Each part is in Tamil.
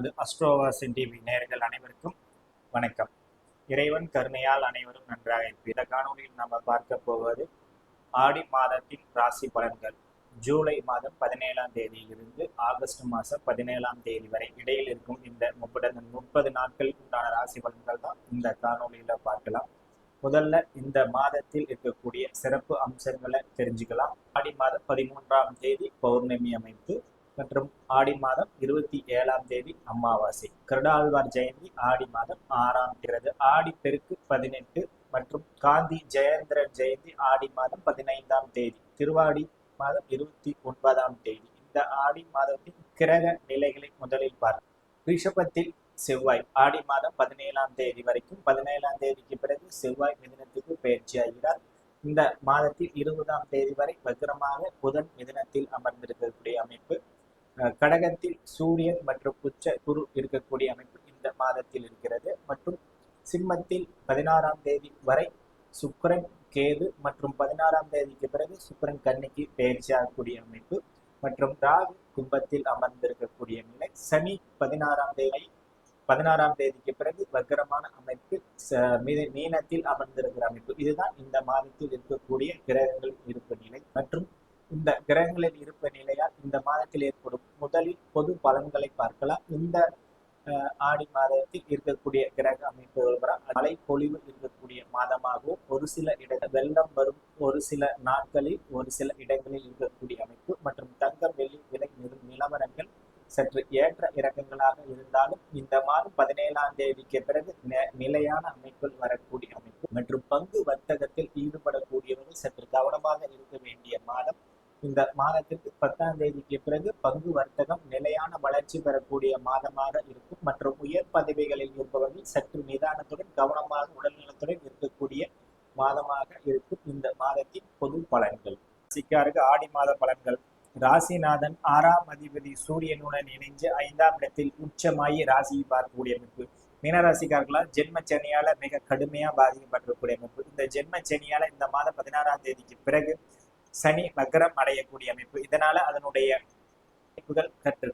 நமது அஸ்ட்ரோவாசன் டிவி நேயர்கள் அனைவருக்கும் வணக்கம். இறைவன் கருணையால் அனைவரும் நன்றாக இருப்போம். இந்த காணொலியில் நம்ம பார்க்க போவது ஆடி மாதத்தின் ராசி பலன்கள். ஜூலை மாதம் 17ஆம் தேதியிலிருந்து ஆகஸ்ட் மாதம் 17ஆம் தேதி வரை இடையில் இருக்கும் இந்த 30 நாட்களுக்கு உண்டான ராசி பலன்கள் தான் இந்த காணொலியில பார்க்கலாம். முதல்ல இந்த மாதத்தில் இருக்கக்கூடிய சிறப்பு அம்சங்களை தெரிஞ்சுக்கலாம். ஆடி மாதம் 13ஆம் தேதி பௌர்ணமி அமைப்பு மற்றும் ஆடி மாதம் 27ஆம் தேதி அமாவாசை. கருடாழ்வார் ஜெயந்தி ஆடி மாதம் 6ஆம் தேதி, ஆடி பெருக்கு 18 மற்றும் காந்தி ஜெயந்திரன் ஜெயந்தி ஆடி மாதம் 15ஆம் தேதி, திருவாடி மாதம் 29ஆம் தேதி. இந்த ஆடி மாதத்தின் கிரக நிலைகளை முதலில் பார்ப்போம். ரிஷபத்தில் செவ்வாய் ஆடி மாதம் 17ஆம் தேதி வரைக்கும், 17ஆம் தேதிக்கு பிறகு செவ்வாய் மிதுனத்துக்கு பயிற்சி ஆகிறார். இந்த மாதத்தில் 20ஆம் தேதி வரை வக்ரமாக புதன் மிதுனத்தில் அமர்ந்திருக்கக்கூடிய அமைப்பு. கடகத்தில் சூரியன் மற்றும் உச்ச குரு இருக்கக்கூடிய அமைப்பு இந்த மாதத்தில் இருக்கிறது. மற்றும் சிம்மத்தில் 16ஆம் தேதி வரை சுக்கிரன் கேது மற்றும் 16ஆம் தேதிக்கு பிறகு சுக்கிரன் கன்னிக்கு பயிற்சியாகக்கூடிய அமைப்பு. மற்றும் ராகு கும்பத்தில் அமர்ந்திருக்கக்கூடிய நிலை. சனி 16ஆம் தேதிக்கு பிறகு வக்கரமான அமைப்பு மீனத்தில் அமர்ந்திருக்கிற அமைப்பு. இதுதான் இந்த மாதத்தில் இருக்கக்கூடிய கிரகங்களின் இருப்பு நிலை. மற்றும் இந்த கிரகங்களின் இருப்பு நிலையால் இந்த மாதத்தில் ஏற்படும் முதலில் பொது பலன்களை பார்க்கலாம். இந்த ஆடி மாதத்தில் இருக்கக்கூடிய கிரக அமைப்புகள் மழை பொழிவு இருக்கக்கூடிய மாதமாகவும், ஒரு சில இடங்கள் வெள்ளம் வரும் ஒரு சில நாட்களில் ஒரு சில இடங்களில் இருக்கக்கூடிய அமைப்பு. மற்றும் தங்கம் வெள்ளி விலை நிலவரங்கள் சற்று ஏற்ற இறக்கங்களாக இருந்தாலும் இந்த மாதம் 17ஆம் தேதிக்கு பிறகு நிலையான அமைப்பில் வரக்கூடிய அமைப்பு. மற்றும் பங்கு வர்த்தகத்தில் ஈடுபடக்கூடியவர்கள் சற்று கவனமாக இருக்க வேண்டிய மாதம். இந்த மாதத்திற்கு 10ஆம் தேதிக்கு பிறகு பங்கு வர்த்தகம் நிலையான வளர்ச்சி பெறக்கூடிய மாதமாக இருக்கும். மற்றும் உயர் பதவிகளில் இருப்பவர்கள் சற்று நிதானத்துடன் கவனமாக உடல்நலத்துடன் இருக்கக்கூடிய மாதமாக இருக்கும். இந்த மாதத்தின் பொது பலன்கள். ராசிக்காருக்கு ஆடி மாத பலன்கள். ராசிநாதன் 6ஆம் அதிபதி சூரியனுடன் இணைஞ்சு 5ஆம் இடத்தில் உச்சமாயி ராசியை பார்க்கக்கூடிய அமைப்பு. மீனராசிக்காரர்களால் ஜென்ம சனியால மிக கடுமையா பாதிக்கப்பட்டிருக்கக்கூடிய அமைப்பு. இந்த ஜென்ம சனியால இந்த மாதம் 16ஆம் தேதிக்கு பிறகு சனி வக்ரம் அடையக்கூடிய அமைப்பு. இதனால அதனுடைய அமைப்புகள்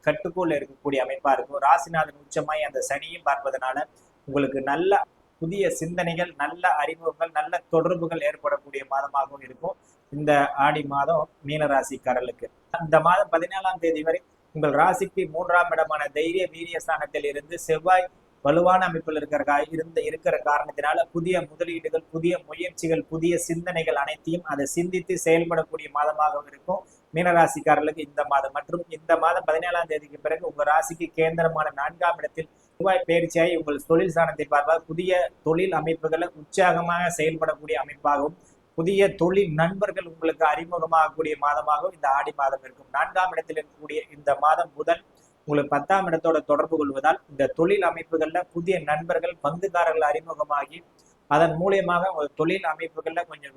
கட்டுக்குள்ள இருக்கக்கூடிய அமைப்பா இருக்கும். ராசிநாதன் உச்சமாய் அந்த சனியும் பார்ப்பதனால உங்களுக்கு நல்ல புதிய சிந்தனைகள், நல்ல அறிமுகங்கள், நல்ல தொடர்புகள் ஏற்படக்கூடிய மாதமாகவும் இருக்கும் இந்த ஆடி மாதம் மீனராசிக்காரர்களுக்கு. இந்த மாதம் 17ஆம் தேதி வரை உங்கள் ராசிக்கு 3ஆம் இடமான தைரிய வீரிய ஸ்தானத்தில் இருந்து செவ்வாய் வலுவான அமைப்பில் இருக்கிற காரணத்தினால புதிய முதலீடுகள், புதிய முயற்சிகள், புதிய சிந்தனைகள் அனைத்தையும் அதை சிந்தித்து செயல்படக்கூடிய மாதமாக இருக்கும் மீனராசிக்காரர்களுக்கு இந்த மாதம். மற்றும் இந்த மாதம் 17ஆம் தேதிக்கு பிறகு உங்க ராசிக்கு கேந்திரமான 4ஆம் இடத்தில் செவ்வாய் பயிற்சியாகி உங்கள் தொழில் ஸ்தானத்தை பார்ப்பார். புதிய தொழில் அமைப்புகளை உற்சாகமாக செயல்படக்கூடிய அமைப்பாகவும், புதிய தொழில் நண்பர்கள் உங்களுக்கு அறிமுகமாகக்கூடிய மாதமாகவும் இந்த ஆடி மாதம் இருக்கும். 4ஆம் இடத்தில் இருக்கக்கூடிய இந்த மாதம் புதன் உங்களுக்கு 10ஆம் இடத்தோட தொடர்பு கொள்வதால் இந்த தொழில் அமைப்புகள்ல புதிய நண்பர்கள், பங்குதாரர்கள் அறிமுகமாகி அதன் மூலியமாக ஒரு தொழில் அமைப்புகள்ல கொஞ்சம்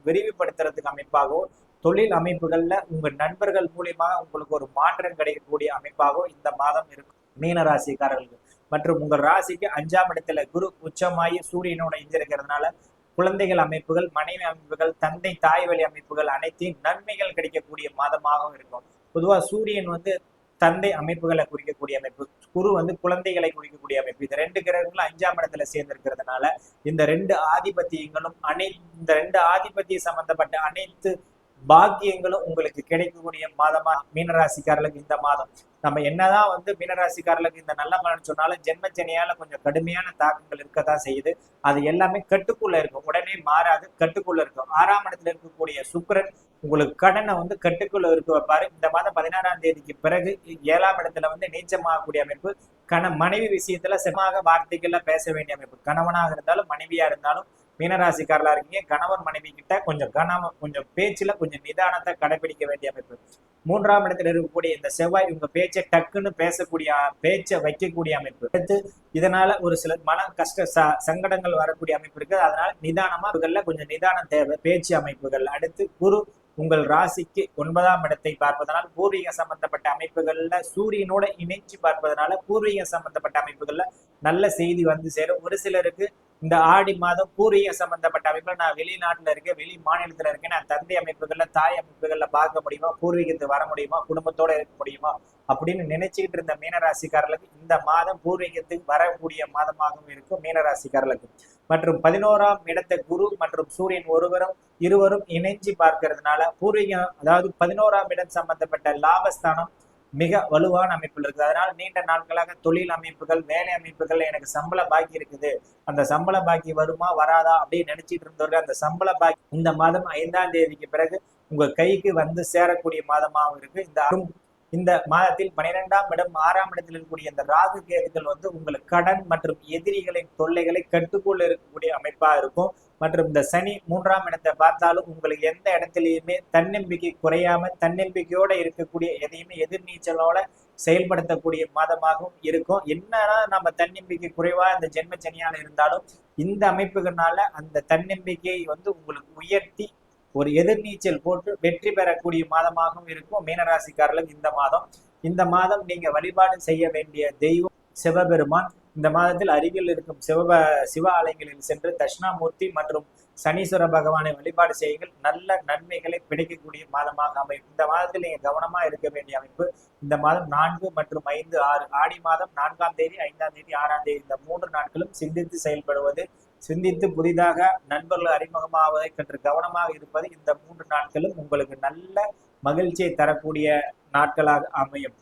விரிவுபடுத்துறதுக்கு அமைப்பாகவும், தொழில் அமைப்புகள்ல உங்க நண்பர்கள் மூலியமாக உங்களுக்கு ஒரு மாற்றம் கிடைக்கக்கூடிய அமைப்பாகவும் இந்த மாதம் இருக்கும் மீனராசிக்காரர்களுக்கு. மற்றும் உங்கள் ராசிக்கு 5ஆம் இடத்துல குரு உச்சமாயி சூரியனோட இணைந்திருக்கிறதுனால குழந்தைகள் அமைப்புகள், மனைவி அமைப்புகள், தந்தை தாய் வழி அமைப்புகள் அனைத்தையும் நன்மைகள் கிடைக்கக்கூடிய மாதமாகவும் இருக்கும். பொதுவா சூரியன் தந்தை அமைப்புகளை குறிக்கக்கூடிய அமைப்பு, குரு குழந்தைகளை குறிக்கக்கூடிய அமைப்பு. இந்த 2 கிரகங்களும் 5ஆம் இடத்துல சேர்ந்திருக்கிறதுனால இந்த 2 ஆதிபத்தியங்களும் இந்த 2 ஆதிபத்திய சம்பந்தப்பட்ட அனைத்து பாக்கியங்களும் உங்களுக்கு கிடைக்கக்கூடிய மாதமா மீனராசிக்காரர்களுக்கு இந்த மாதம். நம்ம என்னதான் மீனராசிக்காரர்களுக்கு இந்த நல்ல பலன் சொன்னாலும் ஜென்மச்சனியால கொஞ்சம் கடுமையான தாக்கங்கள் இருக்கதான் செய்யுது. அது எல்லாமே கட்டுக்குள்ள இருக்கும், உடனே மாறாது, கட்டுக்குள்ள இருக்கும். 6ஆம் இடத்துல இருக்கக்கூடிய சுக்கிரன் உங்களுக்கு கடனை கட்டுக்குள்ள இருக்க வைப்பாரு. இந்த மாதம் 16ஆம் தேதிக்கு பிறகு 7ஆம் இடத்துல நீச்சமாகக்கூடிய அமைப்பு. மனைவி விஷயத்துல செமாக வார்த்தைகள்ல பேச வேண்டிய அமைப்பு. கணவனாக இருந்தாலும் மனைவியா இருந்தாலும் மீனராசிக்காரலா இருக்கீங்க, கணவன் மனைவி கிட்ட கொஞ்சம் பேச்சுல கொஞ்சம் நிதானத்தை கடைபிடிக்க வேண்டிய அமைப்பு. 3ஆம் இடத்துல இருக்கக்கூடிய இந்த செவ்வாய் உங்க பேச்சை டக்குன்னு பேச்சை வைக்கக்கூடிய அமைப்பு. அடுத்து இதனால ஒரு சில மன கஷ்ட சங்கடங்கள் வரக்கூடிய அமைப்பு இருக்கு. அதனால நிதானமா கொஞ்சம் நிதானம் தேவை பேச்சு அமைப்புகள். அடுத்து குரு உங்கள் ராசிக்கு 9ஆம் இடத்தை பார்ப்பதனால் பூர்வீக சம்பந்தப்பட்ட அமைப்புகள்ல சூரியனோட இணைச்சு பார்ப்பதனால பூர்வீக சம்பந்தப்பட்ட அமைப்புகள்ல நல்ல செய்தி வந்து சேரும். ஒரு சிலருக்கு இந்த ஆடி மாதம் பூர்வீக சம்பந்தப்பட்ட அமைப்புல நான் வெளிநாட்டுல இருக்கேன், வெளி மாநிலத்துல இருக்கேன், நான் தந்தை அமைப்புகள்ல தாய் அமைப்புகள்ல பார்க்க முடியுமா, பூர்வீகத்துக்கு வர முடியுமா, குடும்பத்தோட இருக்க முடியுமா அப்படின்னு நினைச்சுக்கிட்டு இருந்த மீனராசிக்காரர்களுக்கு இந்த மாதம் பூர்வீகத்துக்கு வரக்கூடிய மாதமாகவும் இருக்கும் மீனராசிக்காரர்களுக்கு. மற்றும் 11ஆம் இடத்தை குரு மற்றும் சூரியன் இருவரும் இணைஞ்சு பார்க்கறதுனால பூர்வீகம், அதாவது 11ஆம் இடம் சம்பந்தப்பட்ட லாபஸ்தானம் மிக வலுவான அமைப்பில் இருக்குது. அதனால நீண்ட நாட்களாக தொழில் அமைப்புகள், வேலை அமைப்புகள், எனக்கு சம்பள பாக்கி இருக்குது, அந்த சம்பள பாக்கி வருமா வராதா அப்படின்னு நினைச்சிட்டு இருந்தவர்கள் அந்த சம்பள பாக்கி இந்த மாதம் 5ஆம் தேதிக்கு பிறகு உங்க கைக்கு வந்து சேரக்கூடிய மாதமாகவும் இருக்கு. இந்த மாதத்தில் 12ஆம் இடம் 6ஆம் இடத்தில் இருக்கக்கூடிய இந்த ராகு கேதுகள் வந்து உங்களுக்கு கடன் மற்றும் எதிரிகளின் தொல்லைகளை கட்டுக்குள்ள இருக்கக்கூடிய அமைப்பா இருக்கும். மற்றும் இந்த சனி 3ஆம் இடத்தை பார்த்தாலும் உங்களுக்கு எந்த இடத்துலயுமே தன்னம்பிக்கை குறையாம தன்னம்பிக்கையோட இருக்கக்கூடிய எதையுமே எதிர்நீச்சலோட செயல்படுத்தக்கூடிய மாதமாகவும் இருக்கும். என்னன்னா நம்ம தன்னம்பிக்கை குறைவா இந்த ஜென்ம சனியால இருந்தாலும் இந்த அமைப்புகள்னால அந்த தன்னம்பிக்கையை வந்து உங்களுக்கு உயர்த்தி ஒரு எதிர்நீச்சல் போட்டு வெற்றி பெறக்கூடிய மாதமாகவும் இருக்கும் மீனராசிக்காரர்களுக்கு இந்த மாதம் நீங்க வழிபாடு செய்ய வேண்டிய தெய்வம் சிவபெருமான். இந்த மாதத்தில் அருகில் இருக்கும் சிவ ஆலயங்களில் சென்று தட்சிணாமூர்த்தி மற்றும் சனீஸ்வர பகவானை வழிபாடு செய்யுங்கள். நல்ல நன்மைகளை கிடைக்கக்கூடிய மாதமாக அமையும். இந்த மாதத்தில் நீங்க கவனமா இருக்க வேண்டிய அமைப்பு. இந்த மாதம் 4 மற்றும் 5, 6 ஆடி மாதம் 4ஆம் தேதி, 5ஆம் தேதி, 6ஆம் தேதி இந்த 3 நாட்களும் சிந்தித்து செயல்படுவது, சிந்தித்து புதிதாக நண்பர்கள் அறிமுகமாவதை கற்று கவனமாக இருப்பது இந்த 3 நாட்களும் உங்களுக்கு நல்ல மகிழ்ச்சியை தரக்கூடிய நாட்களாக அமையும்.